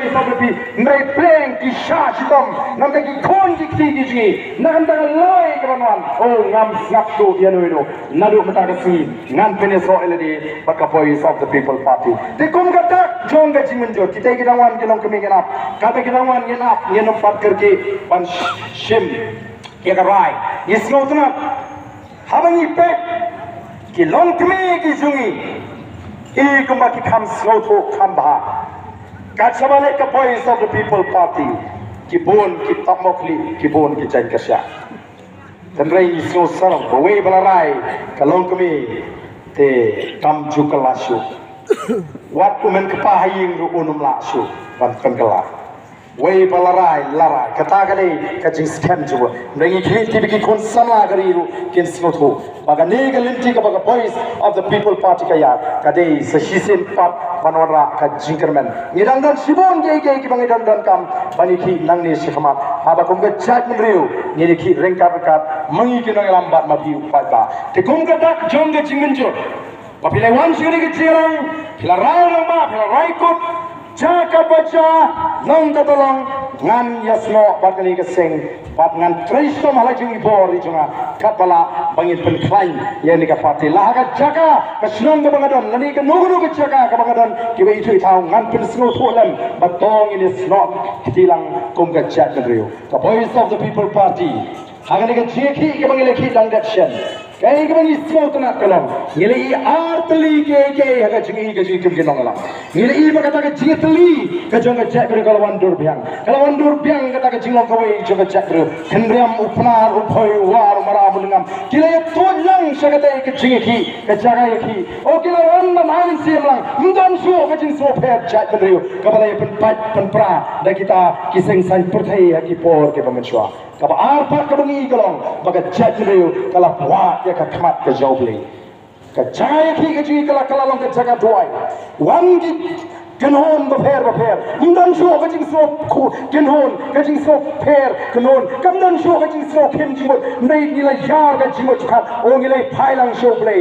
voice of the people ngai pleng ki sha chitom nam ta ki khon ki ki ji nam ta loi kawan oh ngam snap tu dia no nadu mata ka si ngan pene so eledi baka voice of the people party te kum kata jong ga jimin jo kita ki dangwan ki long kemi genap ka ki dangwan genap ye nom pat karke pan shim ye ka rai is no tuna habangi pe ki long kemi ki jungi e kumba ki kham snow to khamba ka sabale ka voice of the people party ki bon ki tamokli ki bon ki jai kasya tanrai ni snow sarang we balarai ka long kemi te kam jukalashu wat umen ka pahing ru unum la shu ban kangala we balarai larai kata kale ka jing scam ju ngi khi ti bi kon sama gari ru kin snow to baga ne ga linti ka baga voice of the people party ka ya ka dei sa hisin pat manora ka jinkerman ni dan sibon ge ki bangi dan kam bani khi nang ni sikhama ha ba kum ga chat min riu ni khi rengka ka mangi ki nang lambat ma bi pa ba te kum ga dak jong ga jingmin jo papilai wan suri ke cirang pila rai lama pila rai kut jaka baca nong katolong ngan yasno bakali ke seng bat ngan tristo malah jungi bori junga kapala bangin penklain yang ni kapati lah ka jaka ka snong ka bangadon lani ka nugu ka jaka ka bangadon kiwe itu itau ngan pen snow tholam batong ini snot kitilang kum ka chat kadrio ka voice of the people party hagani ka jeki ka bangile ki transaction kai ka bangi snow tana kalong ngile I artli ke haga jingi ka jingi kim kinong la ngile I bakata ka jitli ka jonga chat kadrio kalawan dur biang kata ka jinglong ka wei jonga chat kadrio kendriam upnar uphoi war mara bulungam kila ya tolong sagate ka jingi ki ka jaga ki o kila wan man sim lang mdan su ka jing so pher chat kadrio ka balai pen pat pen pra da kita kiseng san perthai ki por ke pamechwa ka ba ar pat ka bangi kalong baga chat kadrio kala wa ya ka khamat ka joble ka jaga ki ka jingi kala long ka jaga doi wan ki kenhon beper indan sho ka jing so ku kenhon ka jing so per kenhon kamdan sho ka jing so kem jimot nei ni la yar ka jimot khat o ni lai phailang sho play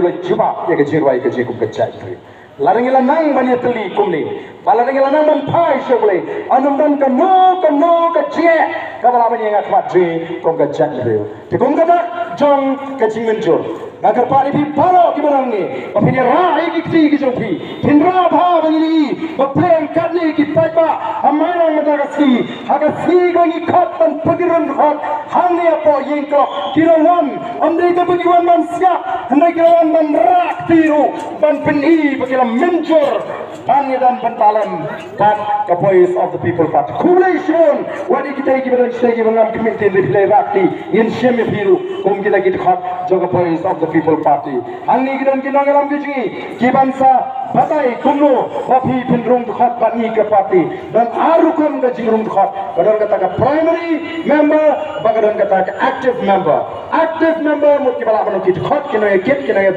la jiba ya ka jirwai ka jiku ka chai larangila nang bani teli kumni balarangila nang ban phai sho play anum dan ka no ka je ka bala bani nga khat je kom ka chai re te kom ka da jong ka jing men jor agar pari bi palo ki barang ni apni rai ki ki jong phi thinra bha bani ba pleng katni ki paipa amai mata ka si haga si gangi khat pan pagiran khat hangni apo yeng ko kirawan amdei ka bagiwan man sia handai kirawan man rak tiru ban peni bagila menjor pan dan pantalam pat ka voice of the people part kulai shon wadi kita ki badan stegi bangam committee replay rakti yin sheme phiru kum kita ki khat joga voice of the people party angni gidan kinangalam ki bansa batai kumno bapi pinrung khat bani ke party dan arukum ga jingrung khat badan kata ka primary member bagadan kata ka active member mut ki bala manu ki khat kino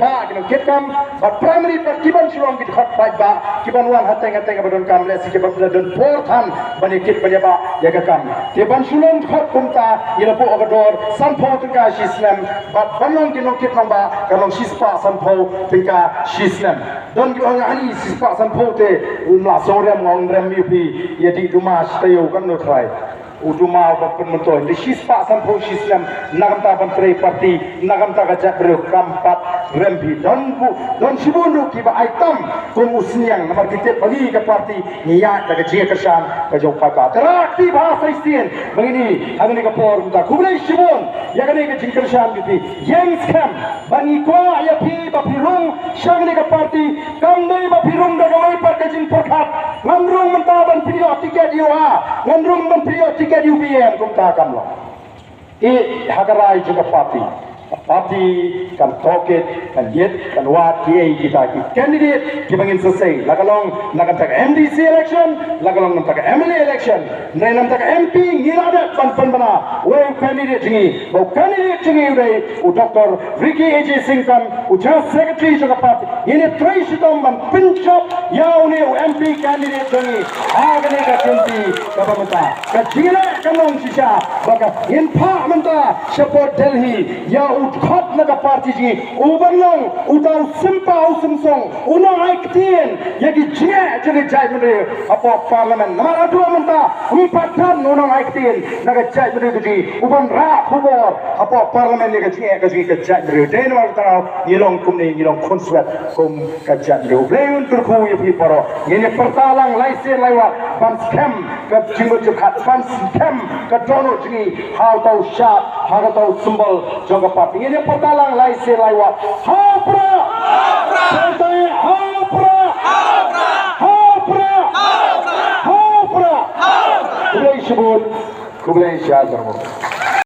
ba kino kam but primary par kiban shulong ki khat pai ba kiban wan hateng badan kam le si kiban dan porthan bani kit bani ba ya ka kam kiban shulong khat kumta ila po agador san pho ka shislam but banong kino kit ba kalong shispa san pho tingka shislam don ki ani sispa san pho te la sorem ngong rem pi yadi duma stayo kan no try uduma ba pun mentoy di sispa san pho shislam nagam ta ban pre party nagam ta gajak bre kampat rem bi don sibundu ki ba item kum usniang nomor kita bagi ke party niya daga jia kersan ka jong pa ka terakti bahasa istien begini agni ka por ta kublai sibun ya gani ke jing kersan bi yang scam bani kwa ya pi ba pirung shagni ka party kam dei ba pirung daga mai par ka jing perkhat ngamrung mentaban priyo tiket UA ngamrung men priyo tiket UBM kum ta kam lo e hagarai juga party kan toket kan yet kan wat kiai kita ki candidate ki bangin selesai lagalong nakam tak MDC election lagalong nam tak MLA election nai nam tak MP ngilada pan bana we candidate jingi urai u Dr. Ricky AJ Singh kan u General Secretary juga party ini three sitom ban pinchop yau ne u MP candidate jingi agane ka MP ka mata ka jingla kanong sisa baka in pa manta support Delhi ya u khot na ka party ji ubanglong utau simpau simsong unong aiktien yagi jia jadi jai mene apa parlimen namara dua menta empatan unong aiktien naga jai mene ji uban ra khubor apa parlimen ni ka jia ka jai mene den war tao yilong kumni yilong konsuat kum ka jai mene bleun turku yepi poro ini pertalang laise laiwa ban scam ka jingo khat ban scam ka dono ji how tau shat how tau symbol jaga party ini pertalang laise laiwa hapra Kublai Syabun, Kublai Syazarmu.